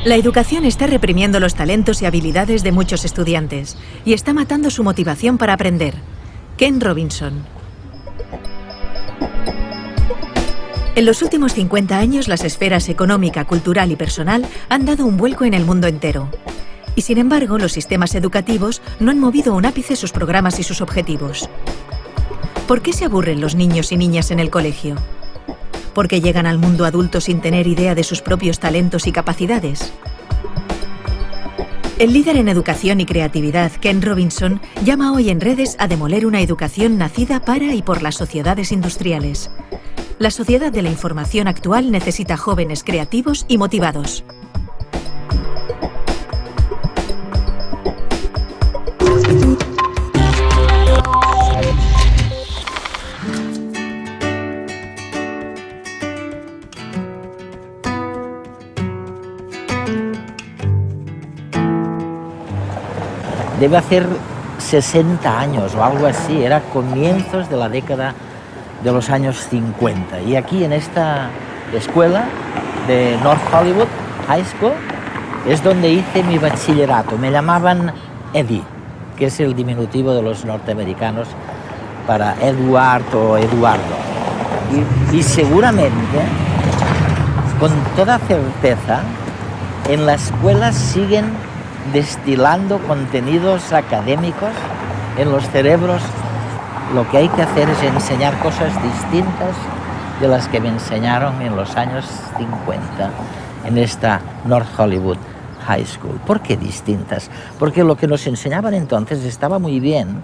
La educación está reprimiendo los talentos y habilidades de muchos estudiantes y está matando su motivación para aprender. Ken Robinson. En los últimos 50 años, las esferas económica, cultural y personal han dado un vuelco en el mundo entero. Y sin embargo, los sistemas educativos no han movido un ápice sus programas y sus objetivos. ¿Por qué se aburren los niños y niñas en el colegio? ¿Por qué llegan al mundo adulto sin tener idea de sus propios talentos y capacidades? El líder en educación y creatividad, Ken Robinson, llama hoy en redes a demoler una educación nacida para y por las sociedades industriales. La sociedad de la información actual necesita jóvenes creativos y motivados. Debe hacer 60 años o algo así, era comienzos de la década de los años 50. Y aquí en esta escuela de North Hollywood High School es donde hice mi bachillerato. Me llamaban Eddie, que es el diminutivo de los norteamericanos para Edward o Eduardo. Y seguramente, con toda certeza, en la escuela siguen destilando contenidos académicos en los cerebros. Lo que hay que hacer es enseñar cosas distintas de las que me enseñaron en los años 50 en esta North Hollywood High School. ¿Por qué distintas? Porque lo que nos enseñaban entonces estaba muy bien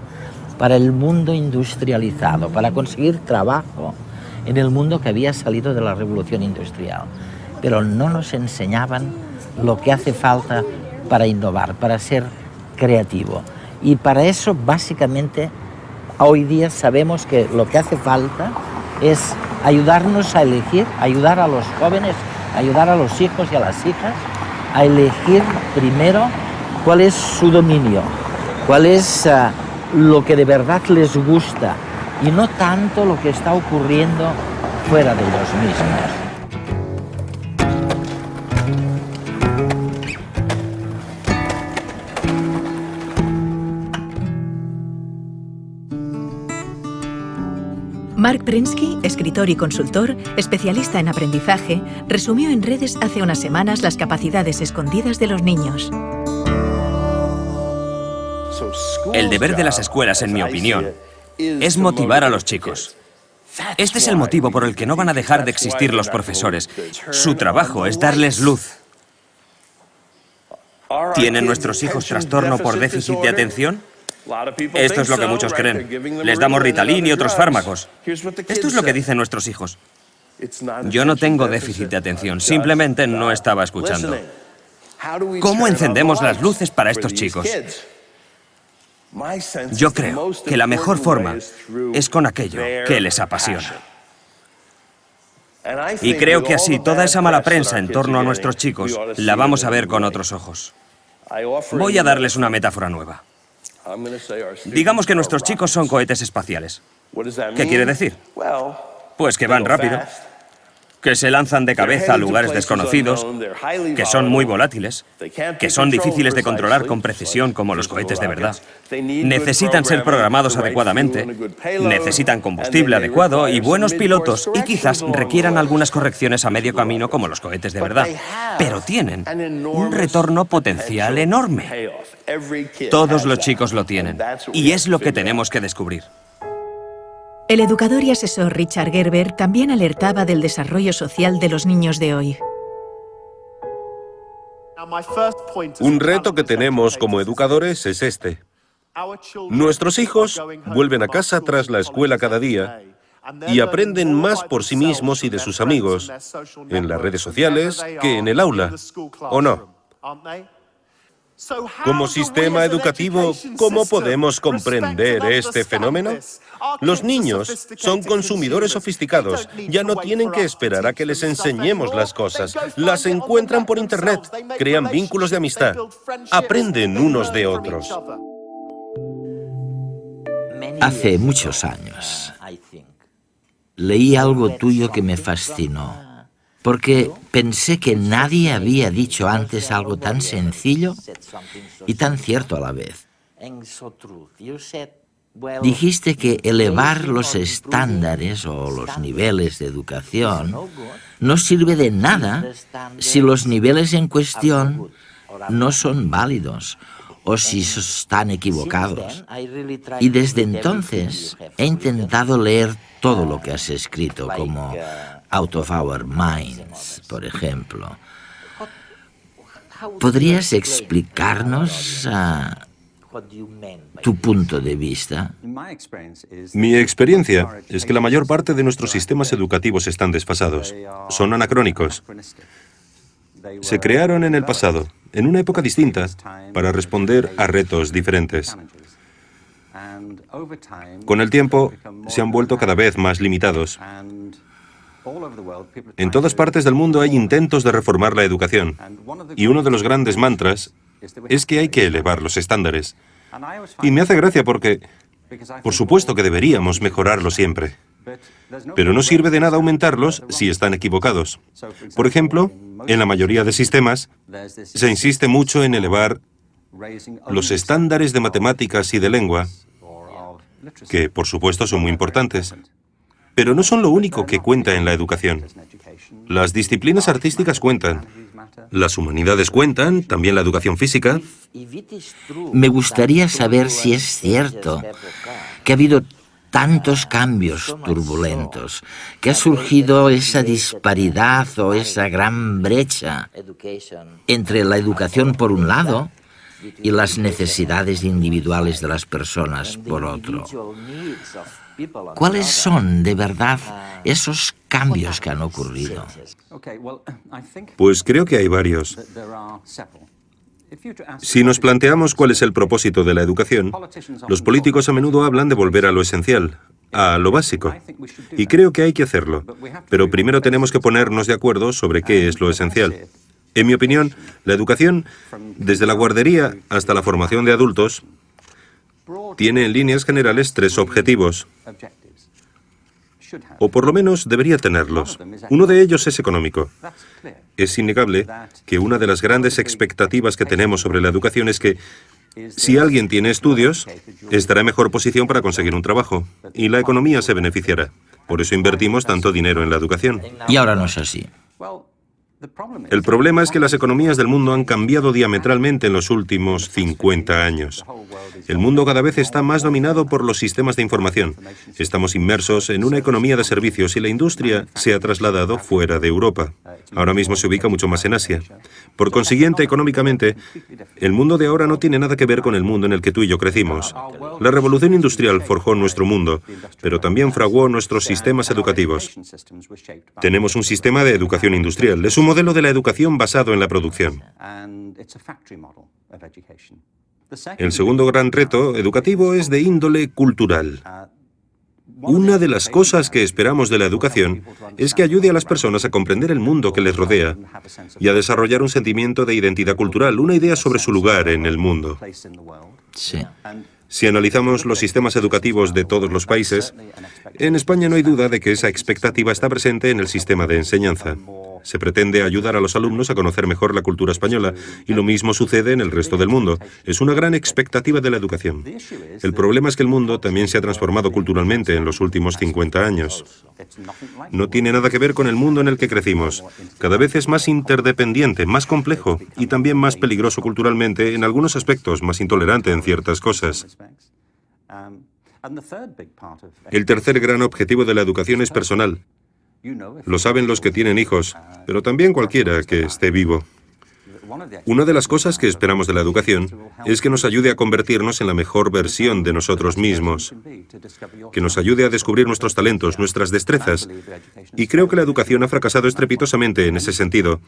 para el mundo industrializado, para conseguir trabajo en el mundo que había salido de la revolución industrial. Pero no nos enseñaban lo que hace falta para innovar, para ser creativo. Y para eso, básicamente, hoy día sabemos que lo que hace falta es ayudarnos a elegir, ayudar a los jóvenes, ayudar a los hijos y a las hijas a elegir primero cuál es su dominio, cuál es lo que de verdad les gusta y no tanto lo que está ocurriendo fuera de ellos mismos. Mark Prensky, escritor y consultor, especialista en aprendizaje, resumió en redes hace unas semanas las capacidades escondidas de los niños. El deber de las escuelas, en mi opinión, es motivar a los chicos. Este es el motivo por el que no van a dejar de existir los profesores. Su trabajo es darles luz. ¿Tienen nuestros hijos trastorno por déficit de atención? Esto es lo que muchos creen. Les damos Ritalin y otros fármacos. Esto es lo que dicen nuestros hijos. Yo no tengo déficit de atención, simplemente no estaba escuchando. ¿Cómo encendemos las luces para estos chicos? Yo creo que la mejor forma es con aquello que les apasiona. Y creo que así toda esa mala prensa en torno a nuestros chicos la vamos a ver con otros ojos. Voy a darles una metáfora nueva. Digamos que nuestros chicos son cohetes espaciales. ¿Qué quiere decir? Pues que van rápido, que se lanzan de cabeza a lugares desconocidos, que son muy volátiles, que son difíciles de controlar con precisión como los cohetes de verdad. Necesitan ser programados adecuadamente, necesitan combustible adecuado y buenos pilotos y quizás requieran algunas correcciones a medio camino como los cohetes de verdad. Pero tienen un retorno potencial enorme. Todos los chicos lo tienen y es lo que tenemos que descubrir. El educador y asesor Richard Gerber también alertaba del desarrollo social de los niños de hoy. Un reto que tenemos como educadores es este. Nuestros hijos vuelven a casa tras la escuela cada día y aprenden más por sí mismos y de sus amigos en las redes sociales que en el aula, ¿o no? Como sistema educativo, ¿cómo podemos comprender este fenómeno? Los niños son consumidores sofisticados. Ya no tienen que esperar a que les enseñemos las cosas. Las encuentran por Internet, crean vínculos de amistad, aprenden unos de otros. Hace muchos años leí algo tuyo que me fascinó, porque pensé que nadie había dicho antes algo tan sencillo y tan cierto a la vez. Dijiste que elevar los estándares o los niveles de educación no sirve de nada si los niveles en cuestión no son válidos o si están equivocados. Y desde entonces he intentado leer todo lo que has escrito, como Out of Our Minds, por ejemplo. ¿Podrías explicarnos tu punto de vista? Mi experiencia es que la mayor parte de nuestros sistemas educativos están desfasados. Son anacrónicos. Se crearon en el pasado, en una época distinta, para responder a retos diferentes. Con el tiempo, se han vuelto cada vez más limitados. En todas partes del mundo hay intentos de reformar la educación, y uno de los grandes mantras es que hay que elevar los estándares. Y me hace gracia porque, por supuesto que deberíamos mejorarlos siempre, pero no sirve de nada aumentarlos si están equivocados. Por ejemplo, en la mayoría de sistemas, se insiste mucho en elevar los estándares de matemáticas y de lengua, que por supuesto son muy importantes, pero no son lo único que cuenta en la educación. Las disciplinas artísticas cuentan, las humanidades cuentan, también la educación física. Me gustaría saber si es cierto que ha habido tantos cambios turbulentos, que ha surgido esa disparidad o esa gran brecha entre la educación por un lado y las necesidades individuales de las personas por otro. ¿Cuáles son, de verdad, esos cambios que han ocurrido? Pues creo que hay varios. Si nos planteamos cuál es el propósito de la educación, los políticos a menudo hablan de volver a lo esencial, a lo básico. Y creo que hay que hacerlo. Pero primero tenemos que ponernos de acuerdo sobre qué es lo esencial. En mi opinión, la educación, desde la guardería hasta la formación de adultos, tiene en líneas generales 3 objetivos. O por lo menos debería tenerlos. Uno de ellos es económico. Es innegable que una de las grandes expectativas que tenemos sobre la educación es que si alguien tiene estudios, estará en mejor posición para conseguir un trabajo, y la economía se beneficiará. Por eso invertimos tanto dinero en la educación. Y ahora no es así. El problema es que las economías del mundo han cambiado diametralmente en los últimos 50 años. El mundo cada vez está más dominado por los sistemas de información. Estamos inmersos en una economía de servicios y la industria se ha trasladado fuera de Europa. Ahora mismo se ubica mucho más en Asia. Por consiguiente, económicamente, el mundo de ahora no tiene nada que ver con el mundo en el que tú y yo crecimos. La revolución industrial forjó nuestro mundo, pero también fraguó nuestros sistemas educativos. Tenemos un sistema de educación industrial. Es un modelo de la educación basado en la producción. El segundo gran reto educativo es de índole cultural. Una de las cosas que esperamos de la educación es que ayude a las personas a comprender el mundo que les rodea y a desarrollar un sentimiento de identidad cultural, una idea sobre su lugar en el mundo. Sí. Si analizamos los sistemas educativos de todos los países, en España no hay duda de que esa expectativa está presente en el sistema de enseñanza. Se pretende ayudar a los alumnos a conocer mejor la cultura española, y lo mismo sucede en el resto del mundo. Es una gran expectativa de la educación. El problema es que el mundo también se ha transformado culturalmente en los últimos 50 años. No tiene nada que ver con el mundo en el que crecimos. Cada vez es más interdependiente, más complejo y también más peligroso culturalmente en algunos aspectos, más intolerante en ciertas cosas. El tercer gran objetivo de la educación es personal. Lo saben los que tienen hijos, pero también cualquiera que esté vivo. Una de las cosas que esperamos de la educación es que nos ayude a convertirnos en la mejor versión de nosotros mismos, que nos ayude a descubrir nuestros talentos, nuestras destrezas. Y creo que la educación ha fracasado estrepitosamente en ese sentido,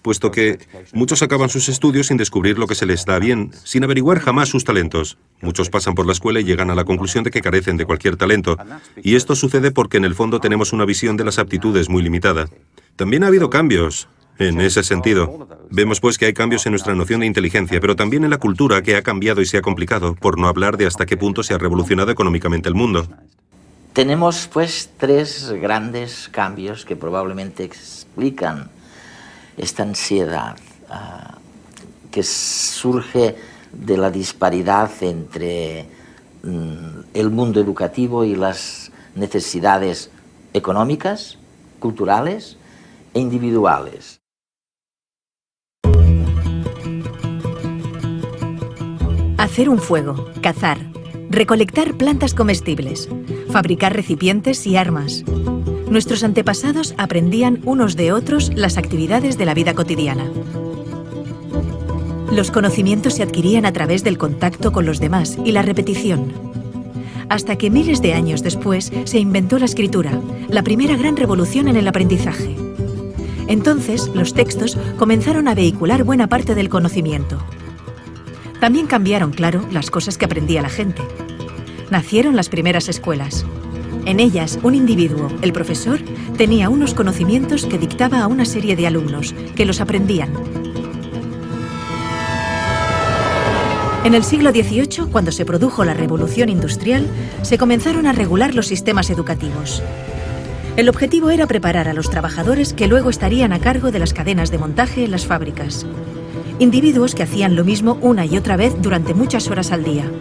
puesto que muchos acaban sus estudios sin descubrir lo que se les da bien, sin averiguar jamás sus talentos. Muchos pasan por la escuela y llegan a la conclusión de que carecen de cualquier talento. Y esto sucede porque en el fondo tenemos una visión de las aptitudes muy limitada. También ha habido cambios En ese sentido, vemos pues que hay cambios en nuestra noción de inteligencia, pero también en la cultura, que ha cambiado y se ha complicado, por no hablar de hasta qué punto se ha revolucionado económicamente el mundo. Tenemos pues tres grandes cambios que probablemente explican esta ansiedad que surge de la disparidad entre el mundo educativo y las necesidades económicas, culturales e individuales. Hacer un fuego, cazar, recolectar plantas comestibles, fabricar recipientes y armas. Nuestros antepasados aprendían unos de otros las actividades de la vida cotidiana. Los conocimientos se adquirían a través del contacto con los demás y la repetición. Hasta que miles de años después se inventó la escritura, la primera gran revolución en el aprendizaje. Entonces, los textos comenzaron a vehicular buena parte del conocimiento. También cambiaron, claro, las cosas que aprendía la gente. Nacieron las primeras escuelas. En ellas, un individuo, el profesor, tenía unos conocimientos que dictaba a una serie de alumnos, que los aprendían. En el siglo XVIII, cuando se produjo la Revolución Industrial, se comenzaron a regular los sistemas educativos. El objetivo era preparar a los trabajadores que luego estarían a cargo de las cadenas de montaje en las fábricas. Individuos que hacían lo mismo una y otra vez durante muchas horas al día.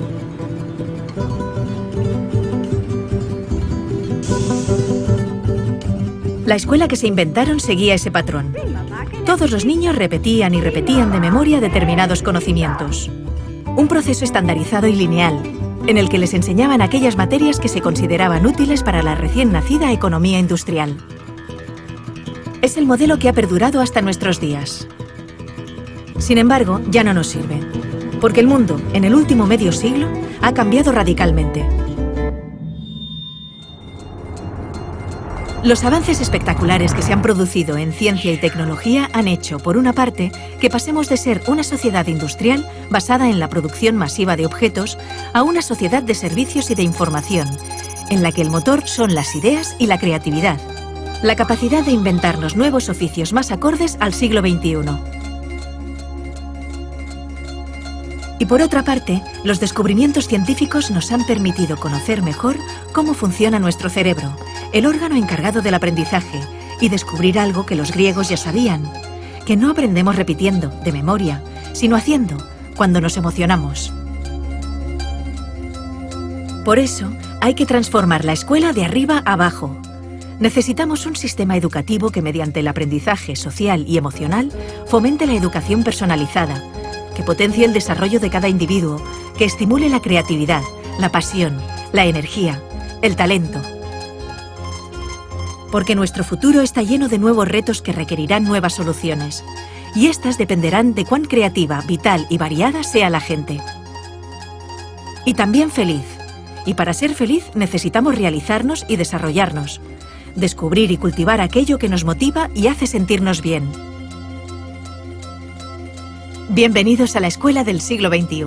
La escuela que se inventaron seguía ese patrón. Todos los niños repetían y repetían de memoria determinados conocimientos. Un proceso estandarizado y lineal, en el que les enseñaban aquellas materias que se consideraban útiles para la recién nacida economía industrial. Es el modelo que ha perdurado hasta nuestros días. Sin embargo, ya no nos sirve, porque el mundo, en el último medio siglo, ha cambiado radicalmente. Los avances espectaculares que se han producido en ciencia y tecnología han hecho, por una parte, que pasemos de ser una sociedad industrial basada en la producción masiva de objetos a una sociedad de servicios y de información, en la que el motor son las ideas y la creatividad, la capacidad de inventarnos nuevos oficios más acordes al siglo XXI. Y por otra parte, los descubrimientos científicos nos han permitido conocer mejor cómo funciona nuestro cerebro, el órgano encargado del aprendizaje, y descubrir algo que los griegos ya sabían, que no aprendemos repitiendo, de memoria, sino haciendo, cuando nos emocionamos. Por eso, hay que transformar la escuela de arriba a abajo. Necesitamos un sistema educativo que, mediante el aprendizaje social y emocional, fomente la educación personalizada, que potencie el desarrollo de cada individuo, que estimule la creatividad, la pasión, la energía, el talento. Porque nuestro futuro está lleno de nuevos retos que requerirán nuevas soluciones, y estas dependerán de cuán creativa, vital y variada sea la gente. Y también feliz. Y para ser feliz necesitamos realizarnos y desarrollarnos, descubrir y cultivar aquello que nos motiva y hace sentirnos bien. Bienvenidos a la escuela del siglo XXI.